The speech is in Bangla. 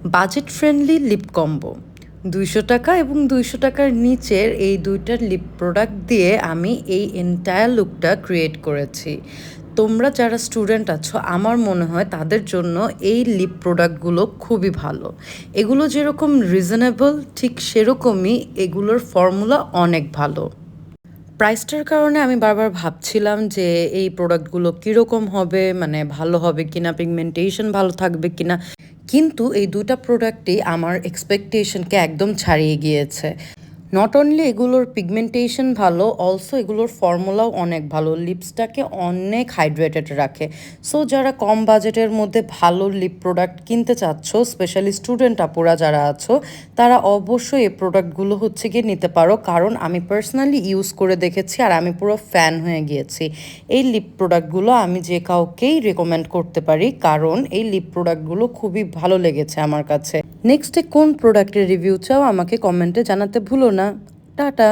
বাজেট ফ্রেন্ডলি লিপ কম্বো 200 টাকা এবং 200 টাকার নিচের এই দুইটা লিপ প্রোডাক্ট দিয়ে আমি এই এন্টায়ার লুকটা ক্রিয়েট করেছি। তোমরা যারা স্টুডেন্ট আছো আমার মনে হয় তাদের জন্য এই লিপ প্রোডাক্টগুলো খুবই ভালো। এগুলো যেরকম রিজনেবল ঠিক সেরকমই এগুলোর ফর্মুলা অনেক ভালো। প্রাইসটার কারণে আমি বারবার ভাবছিলাম যে এই প্রোডাক্টগুলো কীরকম হবে, মানে ভালো হবে কিনা, পিগমেন্টেশন ভালো থাকবে কিনা, কিন্তু এই দুইটা প্রোডাক্টই আমার এক্সপেকটেশনকে একদম ছাড়িয়ে গিয়েছে। নট অনলি এগুলোর পিগমেন্টেশন ভালো, অলসো এগুলোর ফর্মুলাও অনেক ভালো, লিপসটাকে অনেক হাইড্রেটেড রাখে। সো যারা কম বাজেটের মধ্যে ভালো লিপ প্রোডাক্ট কিনতে চাচ্ছ, স্পেশালি স্টুডেন্ট আপুরা যারা আছো, তারা অবশ্যই এই প্রোডাক্টগুলো হচ্ছে গিয়ে নিতে পারো, কারণ আমি পার্সোনালি ইউজ করে দেখেছি আর আমি পুরো ফ্যান হয়ে গিয়েছি। এই লিপ প্রোডাক্টগুলো আমি যে কাউকেই রেকমেন্ড করতে পারি, কারণ এই লিপ প্রোডাক্টগুলো খুবই ভালো লেগেছে আমার কাছে। নেক্সটে কোন প্রোডাক্টের রিভিউ চাও আমাকে কমেন্টে জানাতে ভুলো না। টাটা।